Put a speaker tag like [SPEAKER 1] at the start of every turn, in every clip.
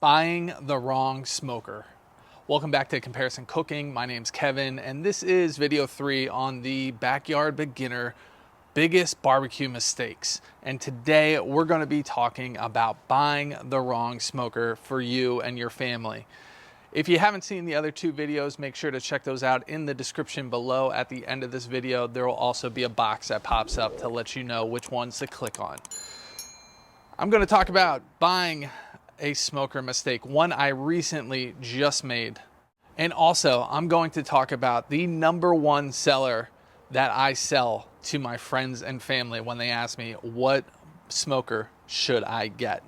[SPEAKER 1] Buying the wrong smoker. Welcome back to Comparison Cooking. My name's Kevin, and this is video 3 on the Backyard Beginner Biggest Barbecue Mistakes. And today we're going to be talking about buying the wrong smoker for you and your family. If you haven't seen the other 2 videos, make sure to check those out in the description below. At the end of this video, there will also be a box that pops up to let you know which ones to click on. I'm going to talk about buying a smoker mistake, one I recently just made. And also, I'm going to talk about the #1 seller that I sell to my friends and family when they ask me, what smoker should I get?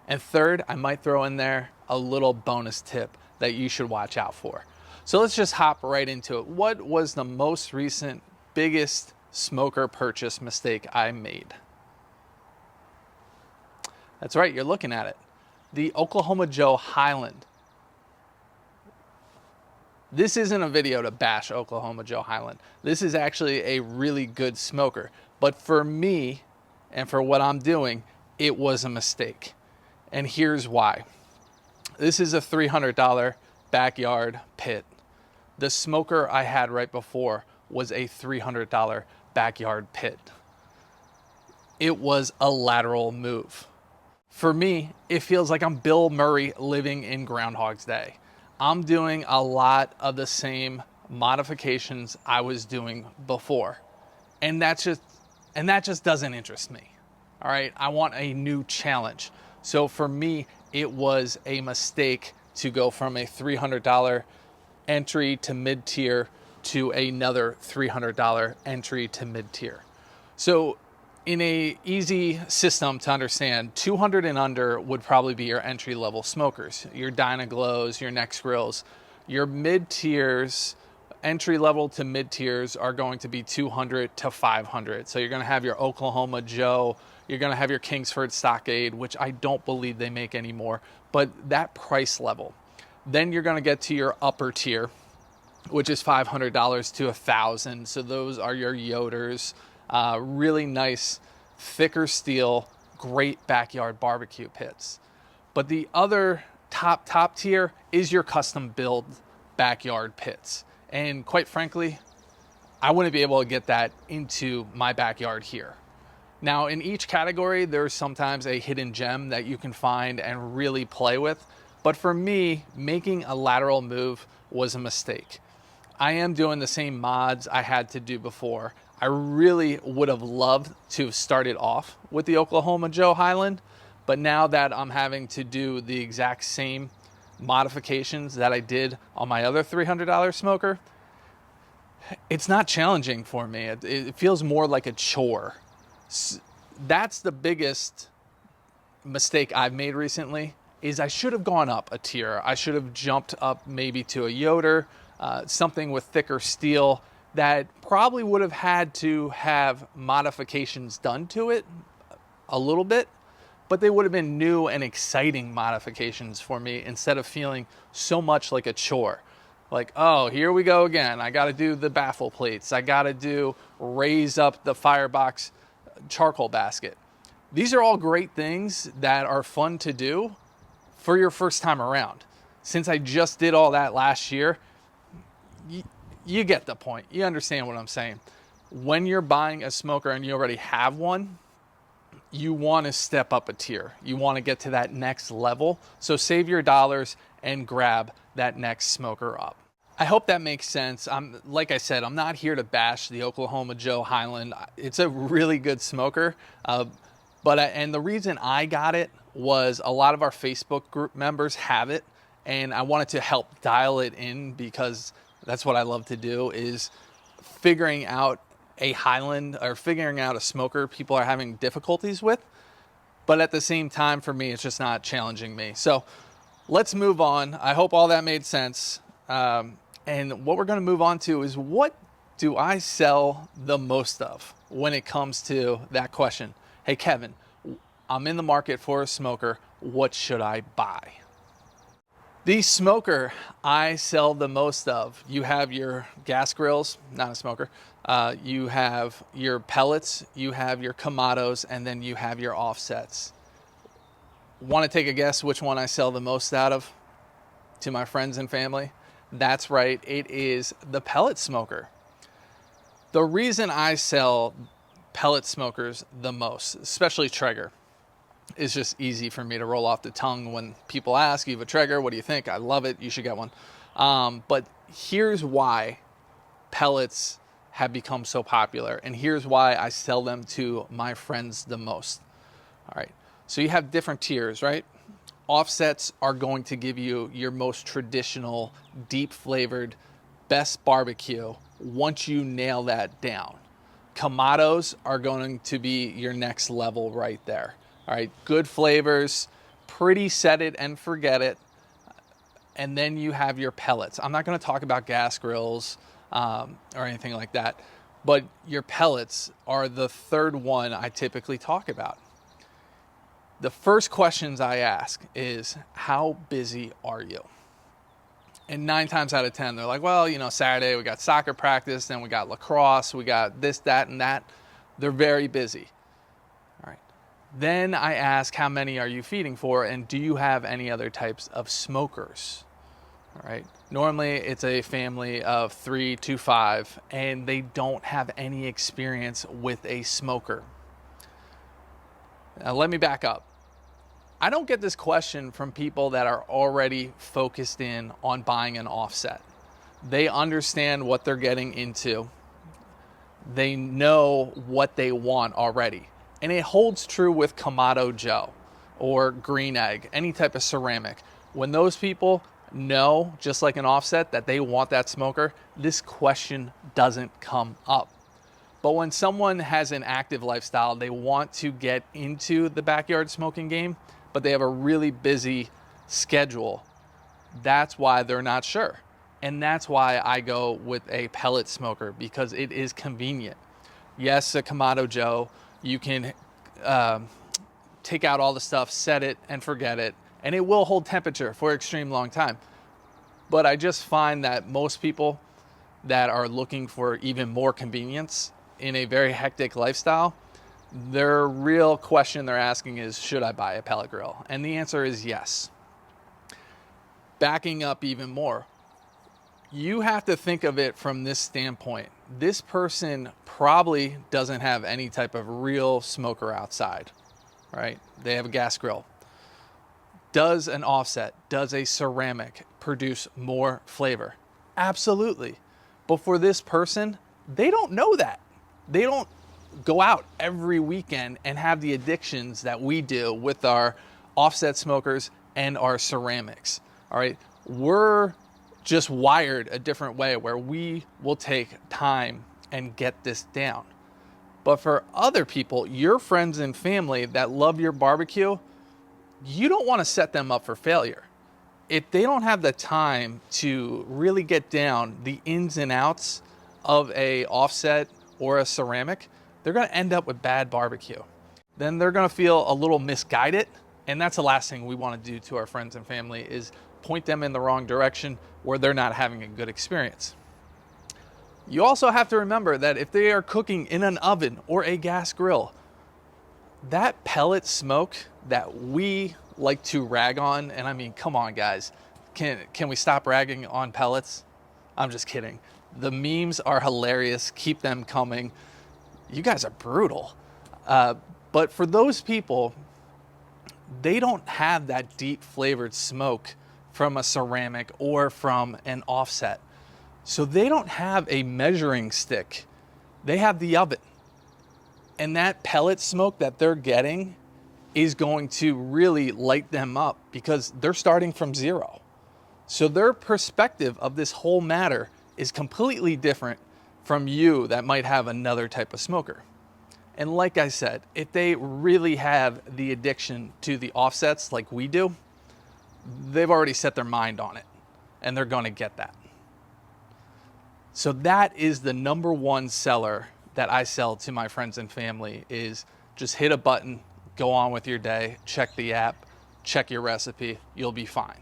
[SPEAKER 1] And third, I might throw in there a little bonus tip that you should watch out for. So let's just hop right into it. What was the most recent biggest smoker purchase mistake I made? That's right, you're looking at it. The Oklahoma Joe Highland. This isn't a video to bash Oklahoma Joe Highland. This is actually a really good smoker. But for me, and for what I'm doing, it was a mistake. And here's why. This is a $300 backyard pit. The smoker I had right before was a $300 backyard pit. It was a Lateral Move. For me, it feels like I'm Bill Murray living in Groundhog's Day. I'm doing a lot of the same modifications I was doing before. And that just doesn't interest me. All right, I want a new challenge. So for me, it was a mistake to go from a $300 entry to mid-tier to another $300 entry to mid-tier. So in a easy system to understand, 200 and under would probably be your entry-level smokers, your Dynaglows, your Next Grills. Your mid-tiers, entry-level to mid-tiers, are going to be 200 to 500. So you're going to have your Oklahoma Joe, you're going to have your Kingsford Stockade, which I don't believe they make anymore, but that price level. Then you're going to get to your upper tier, which is $500 to $1,000. So those are your Yoders. Really nice, thicker steel, great backyard barbecue pits. But the other top tier is your custom build backyard pits. And quite frankly, I wouldn't be able to get that into my backyard here. Now, in each category, there's sometimes a hidden gem that you can find and really play with. But for me, making a Lateral Move was a mistake. I am doing the same mods I had to do before. I really would have loved to have started off with the Oklahoma Joe Highland, but now that I'm having to do the exact same modifications that I did on my other $300 smoker, it's not challenging for me. It feels more like a chore. That's the biggest mistake I've made recently, is I should have gone up a tier. I should have jumped up maybe to a Yoder, something with thicker steel that probably would have had to have modifications done to it a little bit, but they would have been new and exciting modifications for me instead of feeling so much like a chore. Like, oh, here we go again. I got to do the baffle plates. I got to raise up the firebox charcoal basket. These are all great things that are fun to do for your first time around. Since I just did all that last year, you get the point. You understand what I'm saying. When you're buying a smoker and you already have one, you want to step up a tier. You want to get to that next level. So save your dollars and grab that next smoker up. I hope that makes sense. Like I said, I'm not here to bash the Oklahoma Joe Highland. It's a really good smoker. And the reason I got it was a lot of our Facebook group members have it, and I wanted to help dial it in because that's what I love to do, is figuring out a Highland or figuring out a smoker people are having difficulties with. But at the same time, for me, it's just not challenging me. So let's move on. I hope all that made sense. And what we're going to move on to is, what do I sell the most of when it comes to that question? Hey, Kevin, I'm in the market for a smoker. What should I buy? The smoker I sell the most of, you have your gas grills, not a smoker, you have your pellets, you have your Kamados, and then you have your offsets. Want to take a guess which one I sell the most out of to my friends and family? That's right, it is the Pellet Smoker. The reason I sell pellet smokers the most, especially Traeger, is just easy for me to roll off the tongue when people ask, you have a Traeger, what do you think? I love it, you should get one. But here's why pellets have become so popular, and here's why I sell them to my friends the most. All right, so you have different tiers, right? Offsets are going to give you your most traditional, deep flavored, best barbecue once you nail that down. Kamados are going to be your next level right there. All right, good flavors, pretty set it and forget it. And then you have your pellets. I'm not going to talk about gas grills or anything like that, but your pellets are the third one I typically talk about. The first questions I ask is, how busy are you? And 9 times out of 10, they're like, well, you know, Saturday we got soccer practice, then we got lacrosse, we got this, that, and that. They're very busy. All right. Then I ask, how many are you feeding for? And do you have any other types of smokers? All right. Normally it's a family of 3 to 5, and they don't have any experience with a smoker. Now, let me back up. I don't get this question from people that are already focused in on buying an offset. They understand what they're getting into. They know what they want already. And it holds true with Kamado Joe or Green Egg, any type of ceramic. When those people know, just like an offset, that they want that smoker, this question doesn't come up. But when someone has an active lifestyle, they want to get into the backyard smoking game, but they have a really busy schedule. That's why they're not sure. And that's why I go with a pellet smoker, because it is convenient. Yes, a Kamado Joe, you can take out all the stuff, set it and forget it, and it will hold temperature for an extreme long time. But I just find that most people that are looking for even more convenience in a very hectic lifestyle, their real question they're asking is, should I buy a pellet grill? And the answer is yes. Backing up even more, you have to think of it from this standpoint. This person probably doesn't have any type of real smoker outside, right? They have a gas grill. Does an offset, does a ceramic produce more flavor? Absolutely. But for this person, they don't know that. They don't go out every weekend and have the addictions that we do with our offset smokers and our ceramics. All right. We're just wired a different way where we will take time and get this down. But for other people, your friends and family that love your barbecue, you don't want to set them up for failure. If they don't have the time to really get down the ins and outs of a offset or a ceramic, they're going to end up with bad barbecue. Then they're going to feel a little misguided, and that's the last thing we want to do to our friends and family, is point them in the wrong direction where they're not having a good experience. You also have to remember that if they are cooking in an oven or a gas grill, that pellet smoke that we like to rag on, and I mean, come on guys, can we stop ragging on pellets? I'm just kidding. The memes are hilarious. Keep them coming. You guys are brutal. But for those people, they don't have that deep flavored smoke from a ceramic or from an offset. So they don't have a measuring stick. They have the oven. And that pellet smoke that they're getting is going to really light them up because they're starting from zero. So their perspective of this whole matter is completely different from you that might have another type of smoker. And like I said, if they really have the addiction to the offsets like we do, they've already set their mind on it and they're going to get that. So that is the number one seller that I sell to my friends and family, is just hit a button, go on with your day, check the app, check your recipe, you'll be fine.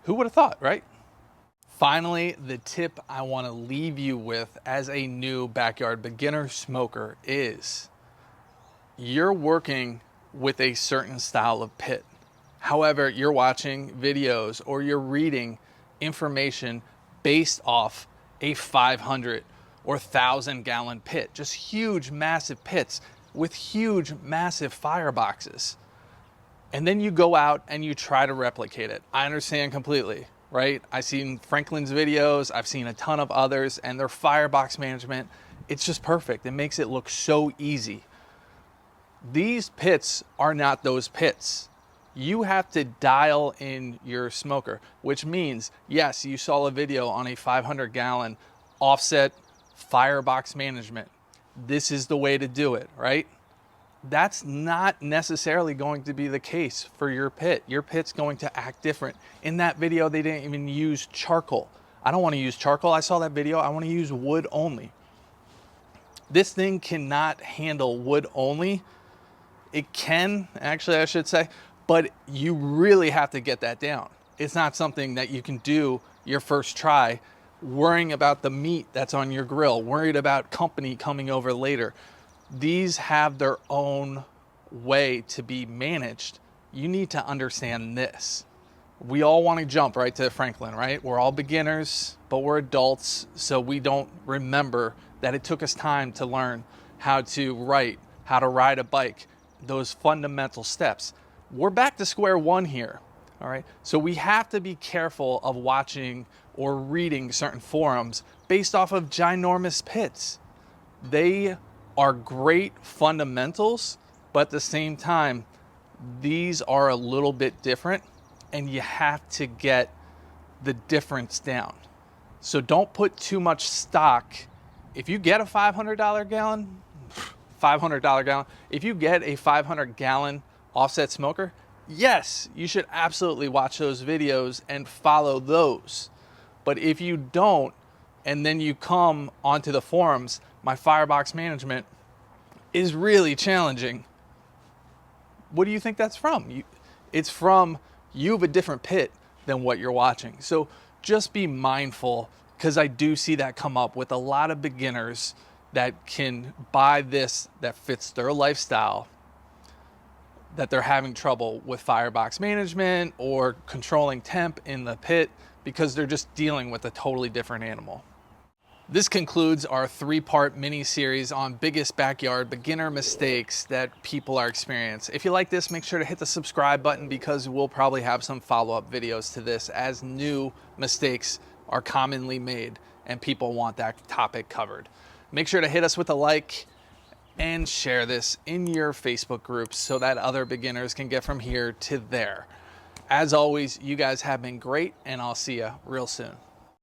[SPEAKER 1] Who would have thought, right? Finally, the tip I want to leave you with as a new backyard beginner smoker is, you're working with a certain style of pit. However, you're watching videos or you're reading information based off a 500 or 1,000-gallon pit, just huge, massive pits with huge, massive fireboxes. And then you go out and you try to replicate it. I understand completely, right? I've seen Franklin's videos, I've seen a ton of others, and their firebox management, it's just perfect. It makes it look so easy. These pits are not those pits. You have to dial in your smoker, which means, yes, you saw a video on a 500-gallon offset firebox management. This is the way to do it, right? That's not necessarily going to be the case for your pit. Your pit's going to act different. In that video, they didn't even use charcoal. I don't want to use charcoal. I saw that video. I want to use wood only. This thing cannot handle wood only. It can, actually, I should say, but you really have to get that down. It's not something that you can do your first try, worrying about the meat that's on your grill, worried about company coming over later. These have their own way to be managed. You need to understand this. We all want to jump right to Franklin, right? We're all beginners, but we're adults, so we don't remember that it took us time to learn how to write, how to ride a bike, those fundamental steps. We're back to square one here, all right? So we have to be careful of watching or reading certain forums based off of ginormous pits. They are great fundamentals, but at the same time, these are a little bit different, and you have to get the difference down. So don't put too much stock. If you get a $500 gallon, if you get a 500-gallon offset smoker, yes, you should absolutely watch those videos and follow those. But if you don't, and then you come onto the forums, my firebox management is really challenging. What do you think that's from? It's from you have a different pit than what you're watching. So just be mindful, because I do see that come up with a lot of beginners that can buy this that fits their lifestyle, that they're having trouble with firebox management or controlling temp in the pit because they're just dealing with a totally different animal. This concludes our 3-part mini series on biggest backyard beginner mistakes that people are experiencing. If you like this, make sure to hit the subscribe button, because we'll probably have some follow-up videos to this as new mistakes are commonly made and people want that topic covered. Make sure to hit us with a like and share this in your Facebook groups so that other beginners can get from here to there. As always, you guys have been great, and I'll see you real soon.